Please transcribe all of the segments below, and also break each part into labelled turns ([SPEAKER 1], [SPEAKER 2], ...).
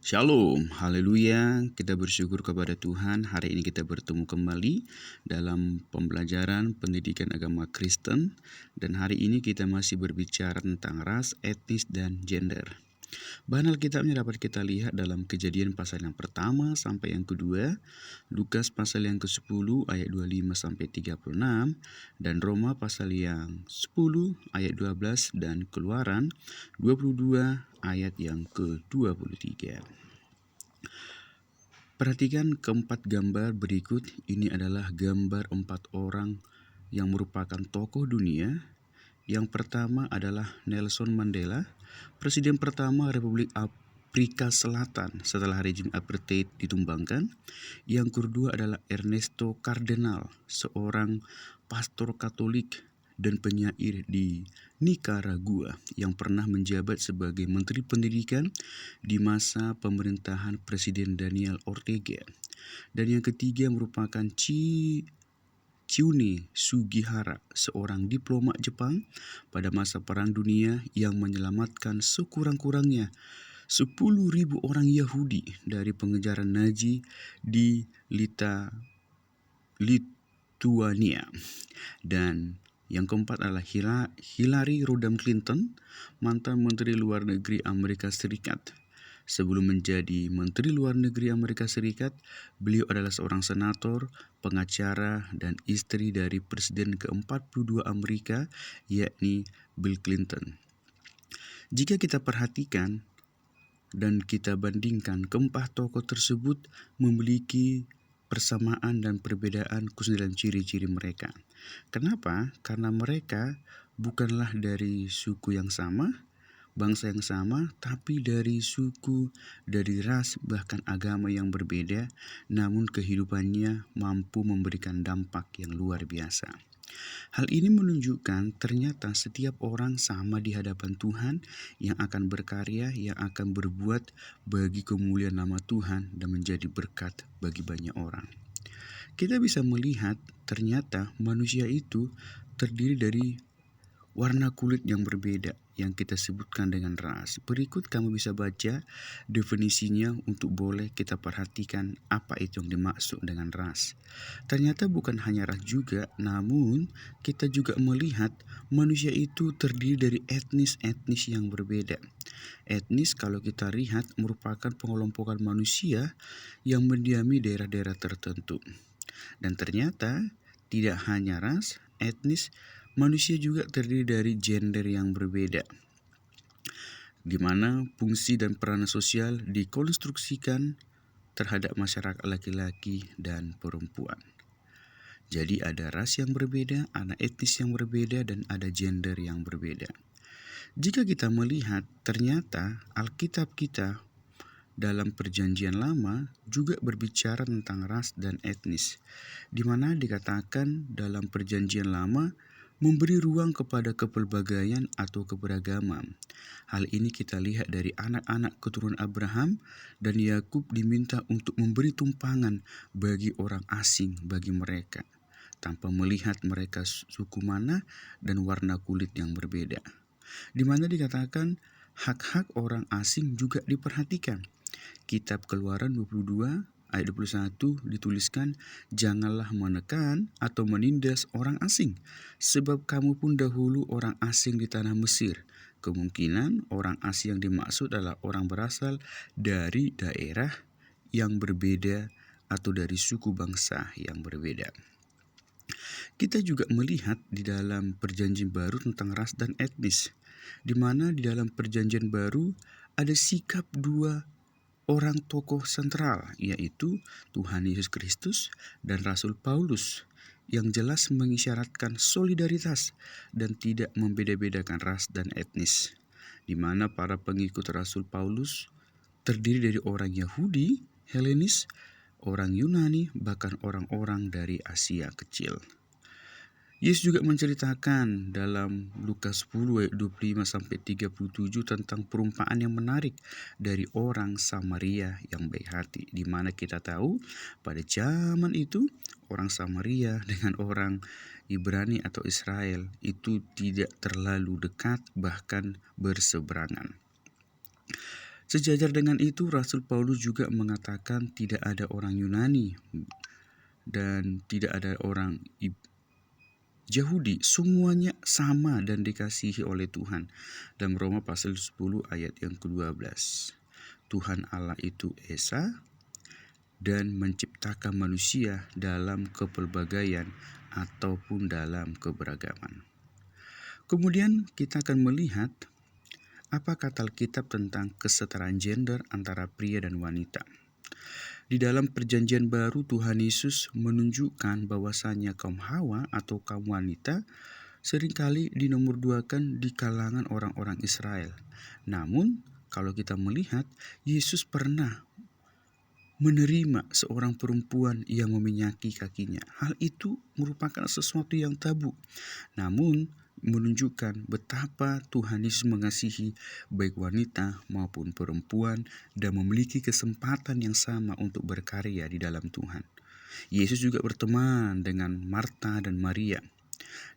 [SPEAKER 1] Shalom, haleluya. Kita bersyukur kepada Tuhan. Hari ini kita bertemu kembali dalam pembelajaran pendidikan agama Kristen. Dan hari ini kita masih berbicara tentang ras, etnis, dan gender. Bahan Alkitabnya dapat kita lihat dalam Kejadian pasal yang pertama sampai yang kedua, Lukas pasal yang ke-10 ayat 25 sampai 36, dan Roma pasal yang 10 ayat 12 dan Keluaran 22 ayat yang ke-23. Perhatikan keempat gambar berikut. Ini adalah gambar 4 orang yang merupakan tokoh dunia. Yang pertama adalah Nelson Mandela, Presiden pertama Republik Afrika Selatan setelah rejim apartheid ditumbangkan. Yang kedua adalah Ernesto Cardenal, seorang pastor Katolik dan penyair di Nicaragua yang pernah menjabat sebagai Menteri Pendidikan di masa pemerintahan Presiden Daniel Ortega. Dan yang ketiga merupakan Chiune Sugihara, seorang diplomat Jepang pada masa Perang Dunia yang menyelamatkan sekurang-kurangnya 10.000 orang Yahudi dari pengejaran Nazi di Lituania. Dan yang keempat adalah Hillary Rodham Clinton, mantan Menteri Luar Negeri Amerika Serikat. Sebelum menjadi Menteri Luar Negeri Amerika Serikat, beliau adalah seorang senator, pengacara, dan istri dari Presiden ke-42 Amerika, yakni Bill Clinton. Jika kita perhatikan dan kita bandingkan, keempat tokoh tersebut memiliki persamaan dan perbedaan khusus dalam ciri-ciri mereka. Kenapa? Karena mereka bukanlah dari suku yang sama, bangsa yang sama, tapi dari suku, dari ras, bahkan agama yang berbeda, namun kehidupannya mampu memberikan dampak yang luar biasa. Hal ini menunjukkan ternyata setiap orang sama di hadapan Tuhan yang akan berkarya, yang akan berbuat bagi kemuliaan nama Tuhan dan menjadi berkat bagi banyak orang. Kita bisa melihat ternyata manusia itu terdiri dari warna kulit yang berbeda yang kita sebutkan dengan ras. Berikut kamu bisa baca definisinya untuk boleh kita perhatikan apa itu yang dimaksud dengan ras. Ternyata bukan hanya ras juga, namun kita juga melihat manusia itu terdiri dari etnis-etnis yang berbeda. Etnis kalau kita lihat merupakan pengelompokan manusia yang mendiami daerah-daerah tertentu. Dan ternyata tidak hanya ras, etnis, manusia juga terdiri dari gender yang berbeda, di mana fungsi dan peranan sosial dikonstruksikan terhadap masyarakat laki-laki dan perempuan. Jadi ada ras yang berbeda, ada etnis yang berbeda, dan ada gender yang berbeda. Jika kita melihat, ternyata Alkitab kita dalam Perjanjian Lama juga berbicara tentang ras dan etnis, di mana dikatakan dalam Perjanjian Lama memberi ruang kepada kepelbagaian atau keberagaman. Hal ini kita lihat dari anak-anak keturunan Abraham dan Yakub diminta untuk memberi tumpangan bagi orang asing, bagi mereka, tanpa melihat mereka suku mana dan warna kulit yang berbeda. Di mana dikatakan hak-hak orang asing juga diperhatikan. Kitab Keluaran 22 ayat 21 dituliskan, janganlah menekan atau menindas orang asing, sebab kamu pun dahulu orang asing di tanah Mesir. Kemungkinan orang asing yang dimaksud adalah orang berasal dari daerah yang berbeda atau dari suku bangsa yang berbeda. Kita juga melihat di dalam Perjanjian Baru tentang ras dan etnis, di mana di dalam Perjanjian Baru ada sikap dua orang tokoh sentral, yaitu Tuhan Yesus Kristus dan Rasul Paulus, yang jelas mengisyaratkan solidaritas dan tidak membeda-bedakan ras dan etnis, di mana para pengikut Rasul Paulus terdiri dari orang Yahudi, Helenis, orang Yunani, bahkan orang-orang dari Asia Kecil. Yesus juga menceritakan dalam Lukas 10 ayat 25-37 tentang perumpamaan yang menarik dari orang Samaria yang baik hati, di mana kita tahu pada zaman itu orang Samaria dengan orang Ibrani atau Israel itu tidak terlalu dekat, bahkan berseberangan. Sejajar dengan itu, Rasul Paulus juga mengatakan tidak ada orang Yunani dan tidak ada orang Yahudi, semuanya sama dan dikasihi oleh Tuhan. Dalam Roma pasal 10 ayat yang ke-12. Tuhan Allah itu Esa dan menciptakan manusia dalam kepelbagaian ataupun dalam keberagaman. Kemudian kita akan melihat apa kata Alkitab tentang kesetaraan gender antara pria dan wanita. Di dalam Perjanjian Baru, Tuhan Yesus menunjukkan bahwasanya kaum Hawa atau kaum wanita seringkali dinomorduakan di kalangan orang-orang Israel. Namun, kalau kita melihat, Yesus pernah menerima seorang perempuan yang meminyaki kakinya. Hal itu merupakan sesuatu yang tabu. Namun, menunjukkan betapa Tuhan Yesus mengasihi baik wanita maupun perempuan dan memiliki kesempatan yang sama untuk berkarya di dalam Tuhan. Yesus juga berteman dengan Marta dan Maria.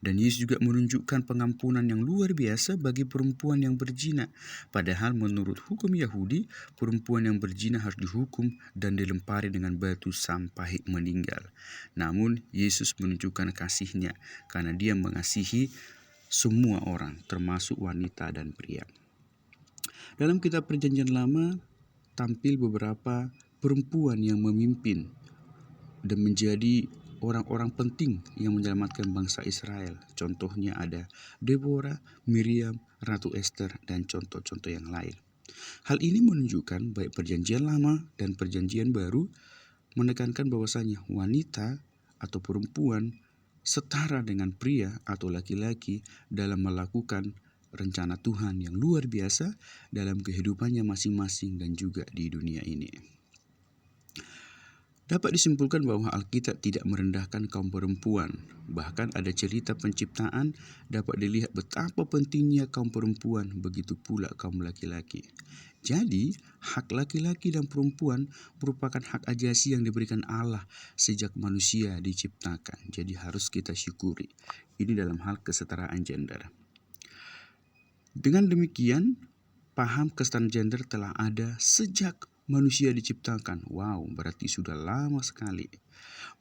[SPEAKER 1] Dan Yesus juga menunjukkan pengampunan yang luar biasa bagi perempuan yang berzina. Padahal menurut hukum Yahudi, perempuan yang berzina harus dihukum dan dilempari dengan batu sampai meninggal. Namun Yesus menunjukkan kasih-Nya karena Dia mengasihi semua orang, termasuk wanita dan pria. Dalam kitab Perjanjian Lama tampil beberapa perempuan yang memimpin dan menjadi orang-orang penting yang menyelamatkan bangsa Israel. Contohnya ada Deborah, Miriam, Ratu Esther, dan contoh-contoh yang lain. Hal ini menunjukkan baik Perjanjian Lama dan Perjanjian Baru menekankan bahwasanya wanita atau perempuan setara dengan pria atau laki-laki dalam melakukan rencana Tuhan yang luar biasa dalam kehidupannya masing-masing dan juga di dunia ini. Dapat disimpulkan bahwa Alkitab tidak merendahkan kaum perempuan. Bahkan ada cerita penciptaan dapat dilihat betapa pentingnya kaum perempuan, begitu pula kaum laki-laki. Jadi, hak laki-laki dan perempuan merupakan hak ajasi yang diberikan Allah sejak manusia diciptakan. Jadi harus kita syukuri. Ini dalam hal kesetaraan gender. Dengan demikian, paham kesetaraan gender telah ada sejak manusia diciptakan. Wow, berarti sudah lama sekali.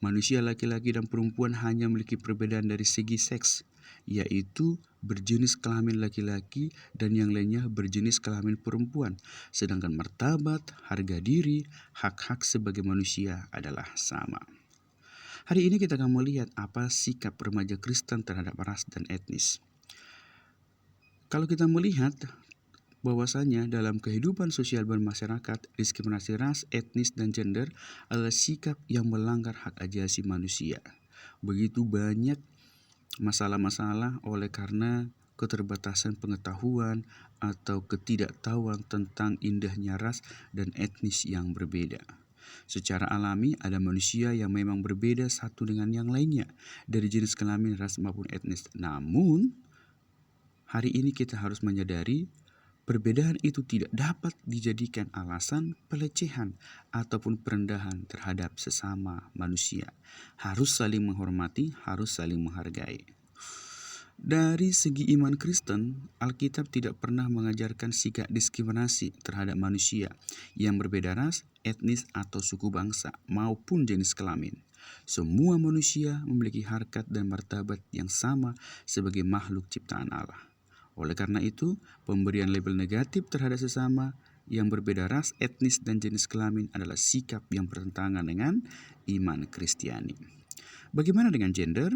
[SPEAKER 1] Manusia laki-laki dan perempuan hanya memiliki perbedaan dari segi seks, yaitu berjenis kelamin laki-laki dan yang lainnya berjenis kelamin perempuan. Sedangkan martabat, harga diri, hak-hak sebagai manusia adalah sama. Hari ini kita akan melihat apa sikap remaja Kristen terhadap ras dan etnis. Kalau kita melihat bahwasanya dalam kehidupan sosial bermasyarakat, diskriminasi ras, etnis, dan gender adalah sikap yang melanggar hak ajasi manusia. Begitu banyak masalah-masalah oleh karena keterbatasan pengetahuan atau ketidaktahuan tentang indahnya ras dan etnis yang berbeda. Secara alami ada manusia yang memang berbeda satu dengan yang lainnya dari jenis kelamin, ras maupun etnis. Namun, hari ini kita harus menyadari perbedaan itu tidak dapat dijadikan alasan pelecehan ataupun perendahan terhadap sesama manusia. Harus saling menghormati, harus saling menghargai. Dari segi iman Kristen, Alkitab tidak pernah mengajarkan sikap diskriminasi terhadap manusia yang berbeda ras, etnis, atau suku bangsa maupun jenis kelamin. Semua manusia memiliki harkat dan martabat yang sama sebagai makhluk ciptaan Allah. Oleh karena itu, pemberian label negatif terhadap sesama yang berbeda ras, etnis, dan jenis kelamin adalah sikap yang bertentangan dengan iman Kristiani. Bagaimana dengan gender?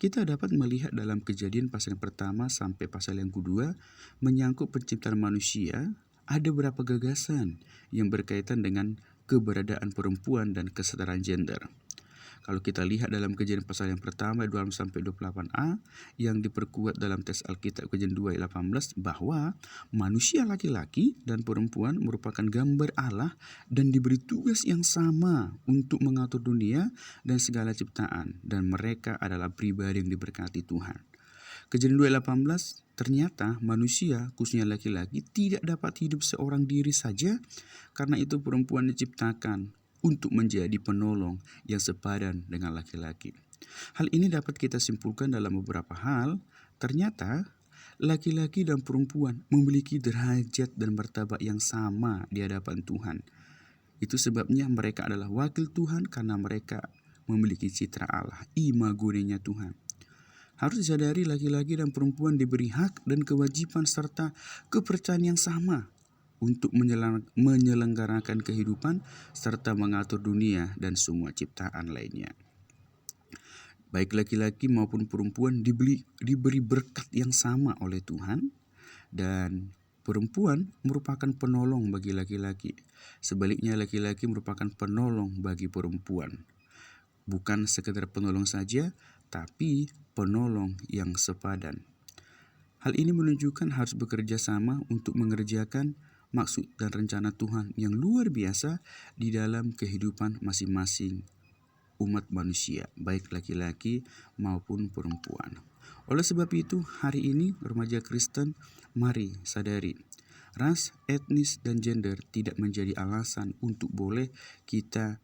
[SPEAKER 1] Kita dapat melihat dalam Kejadian pasal yang pertama sampai pasal yang kedua menyangkut penciptaan manusia, ada beberapa gagasan yang berkaitan dengan keberadaan perempuan dan kesetaraan gender. Kalau kita lihat dalam Kejadian pasal yang pertama 26-28a yang diperkuat dalam teks Alkitab Kejadian 2:18 bahwa manusia laki-laki dan perempuan merupakan gambar Allah dan diberi tugas yang sama untuk mengatur dunia dan segala ciptaan, dan mereka adalah pribadi yang diberkati Tuhan. Kejadian 2:18 ternyata manusia, khususnya laki-laki, tidak dapat hidup seorang diri saja, karena itu perempuan diciptakan untuk menjadi penolong yang sepadan dengan laki-laki. Hal ini dapat kita simpulkan dalam beberapa hal. Ternyata laki-laki dan perempuan memiliki derajat dan martabat yang sama di hadapan Tuhan. Itu sebabnya mereka adalah wakil Tuhan karena mereka memiliki citra Allah, imago-nya Tuhan. Harus disadari laki-laki dan perempuan diberi hak dan kewajiban serta kepercayaan yang sama untuk menyelenggarakan kehidupan serta mengatur dunia dan semua ciptaan lainnya. Baik laki-laki maupun perempuan diberi berkat yang sama oleh Tuhan, dan perempuan merupakan penolong bagi laki-laki. Sebaliknya laki-laki merupakan penolong bagi perempuan. Bukan sekedar penolong saja, tapi penolong yang sepadan. Hal ini menunjukkan harus bekerja sama untuk mengerjakan maksud dan rencana Tuhan yang luar biasa di dalam kehidupan masing-masing umat manusia, baik laki-laki maupun perempuan. Oleh sebab itu, hari ini remaja Kristen, mari sadari, ras, etnis, dan gender tidak menjadi alasan untuk boleh kita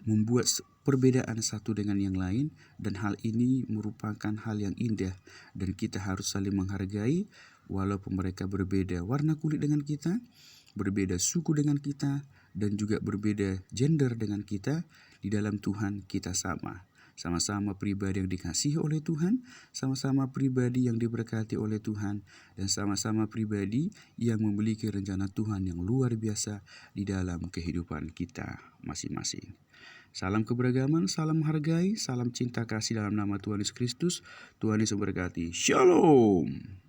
[SPEAKER 1] membuat perbedaan satu dengan yang lain, dan hal ini merupakan hal yang indah dan kita harus saling menghargai walaupun mereka berbeda warna kulit dengan kita, berbeda suku dengan kita, dan juga berbeda gender dengan kita. Di dalam Tuhan kita sama-sama pribadi yang dikasihi oleh Tuhan, sama-sama pribadi yang diberkati oleh Tuhan, dan sama-sama pribadi yang memiliki rencana Tuhan yang luar biasa di dalam kehidupan kita masing-masing. Salam keberagaman, salam hargai, salam cinta kasih dalam nama Tuhan Yesus Kristus. Tuhan Yesus memberkati. Shalom.